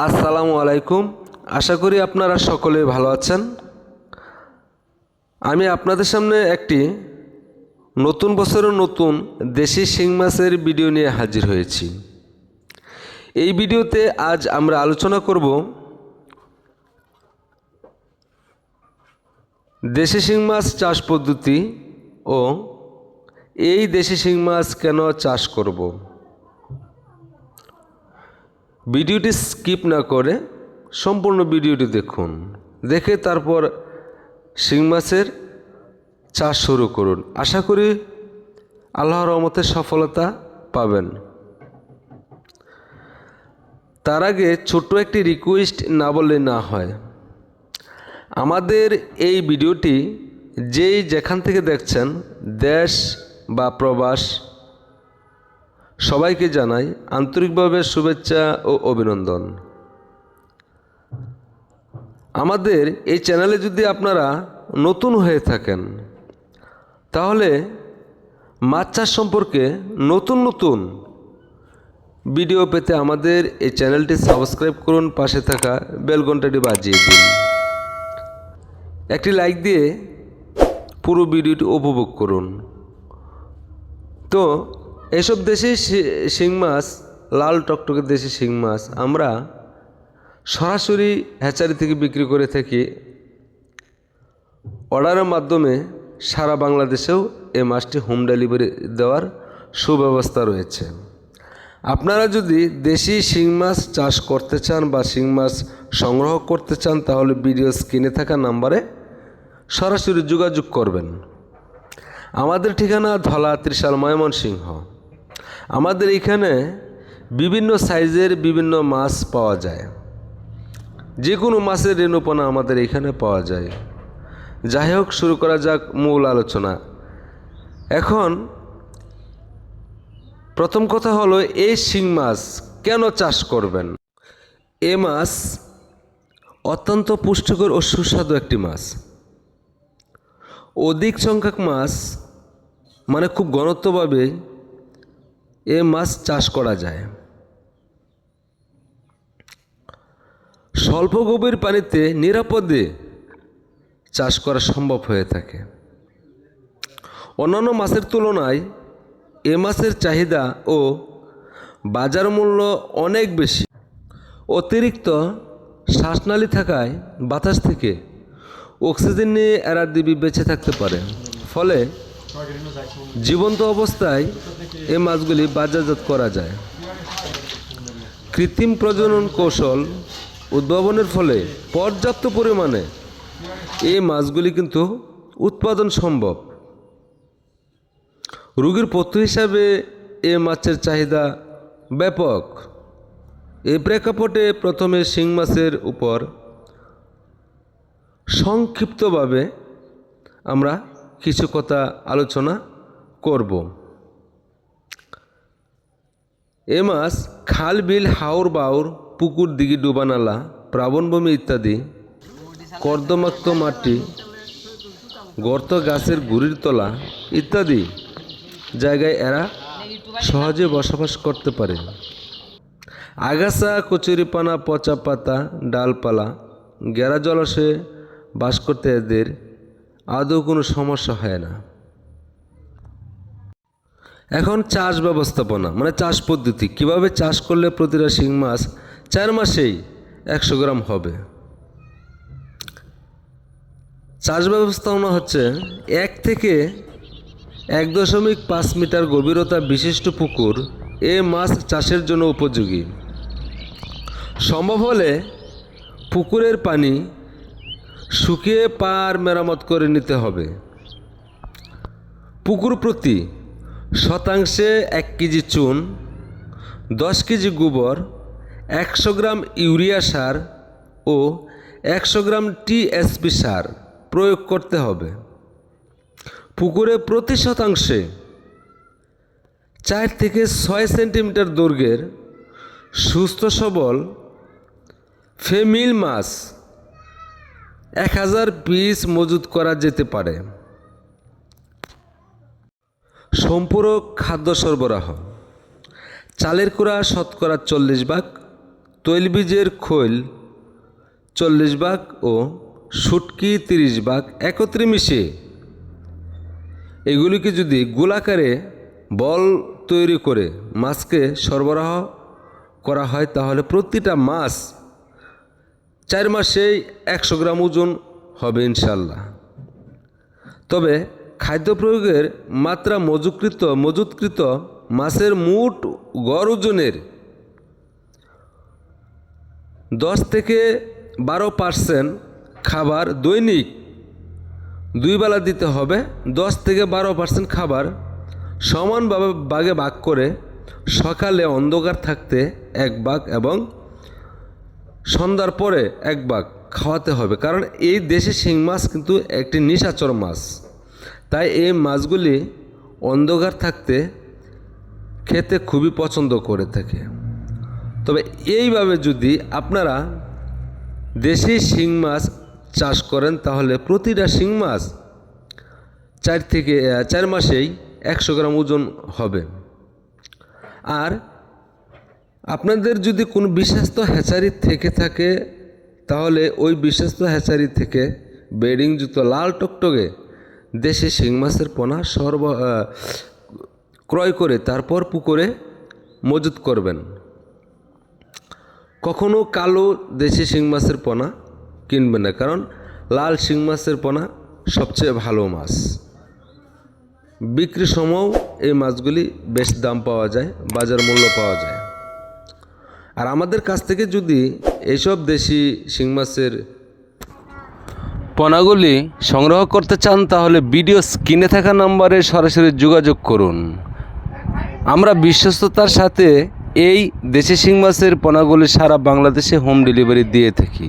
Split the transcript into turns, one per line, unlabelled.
আসসালামু আলাইকুম। আশা করি আপনারা সকলে ভালো আছেন। আমি আপনাদের সামনে একটি নতুন বছরের নতুন দেশি শিং মাছের ভিডিও নিয়ে হাজির হয়েছি। এই ভিডিওতে আজ আমরা আলোচনা করব দেশি শিং মাছ চাষ পদ্ধতি ও এই দেশি শিং মাছ কেন চাষ করব। ভিডিওটি স্কিপ না করে সম্পূর্ণ ভিডিওটি দেখুন, দেখে তারপর শিং মাছের চাষ শুরু করুন। আশা করি আল্লাহর রহমতে সফলতা পাবেন। তার আগে ছোট্ট একটি রিকোয়েস্ট না বললে না হয়। আমাদের এই ভিডিওটি যেখান থেকে দেখছেন, দেশ বা প্রবাস, সবাইকে জানাই আন্তরিকভাবে শুভেচ্ছা ও অভিনন্দন। আমাদের এই চ্যানেলে যদি আপনারা নতুন হয়ে থাকেন, তাহলে মাছ চাষ সম্পর্কে নতুন নতুন ভিডিও পেতে আমাদের এই চ্যানেলটি সাবস্ক্রাইব করুন, পাশে থাকা বেল ঘন্টাটি বাজিয়ে দিন। একটি লাইক দিয়ে পুরো ভিডিওটি উপভোগ করুন। তো এসব দেশি শিং মাছ, লাল টকটকে দেশি শিং মাছ আমরা সরাসরি হ্যাচারি থেকে বিক্রি করে থাকি। অর্ডারের মাধ্যমে সারা বাংলাদেশেও এই মাছটি হোম ডেলিভারি দেওয়ার সুব্যবস্থা রয়েছে। আপনারা যদি দেশি শিং মাছ চাষ করতে চান বা শিং মাছ সংগ্রহ করতে চান, তাহলে ভিডিও স্ক্রিনে থাকা নাম্বারে সরাসরি যোগাযোগ করবেন। আমাদের ঠিকানা ধলা, ত্রিশাল, ময়মনসিংহ। আমাদের এখানে বিভিন্ন সাইজের বিভিন্ন মাছ পাওয়া যায়। যে কোনো মাছের রেণুপনা আমাদের এখানে পাওয়া যায়। যাই হোক, শুরু করা যাক মূল আলোচনা। এখন প্রথম কথা হলো, এই শিং মাছ কেন চাষ করবেন। এ মাছ অত্যন্ত পুষ্টিকর ও সুস্বাদু একটি মাছ। অধিক সংখ্যক মাছ মানে খুব ঘনত্বভাবে এ মাছ চাষ করা যায়। স্বল্প গভীর পানিতে নিরাপদে চাষ করা সম্ভব হয়ে থাকে। অন্যান্য মাছের তুলনায় এ মাছের চাহিদা ও বাজার মূল্য অনেক বেশি। অতিরিক্ত শ্বাসনালী থাকায় বাতাস থেকে অক্সিজেন নিয়ে এরা দিব্যি বেঁচে থাকতে পারে। ফলে জীবন্ত অবস্থায় এ মাছগুলি বাজারজাত করা যায়। কৃত্রিম প্রজনন কৌশল উদ্ভাবনের ফলে পর্যাপ্ত পরিমাণে এই মাছগুলি কিন্তু উৎপাদন সম্ভব। রোগীর পথ্য হিসাবে এ মাছের চাহিদা ব্যাপক। এই প্রেক্ষাপটে প্রথমে শিং মাছের উপর সংক্ষিপ্তভাবে আমরা কিছু কথা আলোচনা করব। এ মাছ খাল, বিল, হাওর, বাউর, পুকুর, দিঘি, ডুবানালা, প্লাবনভূমি ইত্যাদি কর্দমাক্ত মাটি, গর্ত, গাছের গুড়ির তলা ইত্যাদি জায়গায় এরা সহজে বসবাস করতে পারে। আগাছা, কচুরিপানা, পচা পাতা, ডালপালা, গেরা জলাশয়ে বাস করতে এদের আদৌ কোনো সমস্যা হয় না। এখন চাষ ব্যবস্থাপনা মানে চাষ পদ্ধতি, কিভাবে চাষ করলে প্রতিটা শিং মাছ 4 মাসেই 100 গ্রাম হবে। চাষ ব্যবস্থাপনা হচ্ছে 1 থেকে 1.5 মিটার গভীরতা বিশিষ্ট পুকুর এ মাছ চাষের জন্য উপযোগী। সম্ভব হলে পুকুরের পানি শুকিয়ে পার মেরামত করে নিতে হবে। পুকুর প্রতি শতাংশে 1 কেজি চুন, 10 কেজি গোবর, 100 গ্রাম ইউরিয়া সার ও 100 গ্রাম টিএসপি সার প্রয়োগ করতে হবে। পুকুরে প্রতি শতাংশে 4 থেকে 6 সেন্টিমিটার দৈর্ঘ্যের সুস্থ সবল ফেমিল মাছ 1000 পিস মজুত করা যেতে পারে। সম্পূরক খাদ্য সরবরাহ, চালের কুড়া শতকরা 40 ভাগ, তৈলবীজের খোল 40 ভাগ ও শুটকি 30 ভাগ একত্রে মিশিয়ে এগুলিকে যদি গোলাকারে বল তৈরি করে মাছকে সরবরাহ করা হয় তাহলে প্রতিটা মাছ 4 মাসেই 100 গ্রাম ওজন হবে ইনশাল্লাহ। তবে খাদ্য প্রয়োগের মাত্রা মজুতকৃত মাছের মোট গড় ওজনের 10 থেকে 12% খাবার দৈনিক 2 বেলা দিতে হবে। 10 থেকে 12% খাবার সমানভাবে ভাগে ভাগ করে সকালে অন্ধকার থাকতে 1 ভাগ এবং সন্ধ্যার পরে 1 ভাগ খাওয়াতে হবে, কারণ এই দেশি শিং মাছ কিন্তু একটি নিশাচর মাছ, তাই এই মাছগুলি অন্ধকার থাকতে খেতে খুবই পছন্দ করে থাকে। তবে এইভাবে যদি আপনারা দেশি শিং মাছ চাষ করেন তাহলে প্রতিটা শিং মাছ 4 মাসেই 100 গ্রাম ওজন হবে। আর আপনাদের যদি কোনো বিশ্বস্ত হ্যাচারি থেকে থাকে তাহলে ওই বিশ্বস্ত হ্যাচারি থেকে বেডিংযুক্ত লাল টকটকে দেশি শিং মাছের পোনা ক্রয় করে তারপর পুকুরে মজুত করবেন। কখনো কালো দেশি শিং মাছের পোনা কিনবেন না, কারণ লাল শিং মাছের পোনা সবচেয়ে ভালো মাছ। বিক্রির সময়ও এই মাছগুলি বেশ দাম পাওয়া যায়, বাজার মূল্য পাওয়া যায়। আর আমাদের কাছ থেকে যদি এইসব দেশি শিং মাছের পোনাগুলি সংগ্রহ করতে চান তাহলে ভিডিও স্ক্রিনে থাকা নম্বরে সরাসরি যোগাযোগ করুন। আমরা বিশ্বস্ততার সাথে এই দেশি শিং মাছের পোনাগুলি সারা বাংলাদেশে হোম ডেলিভারি দিয়ে থাকি।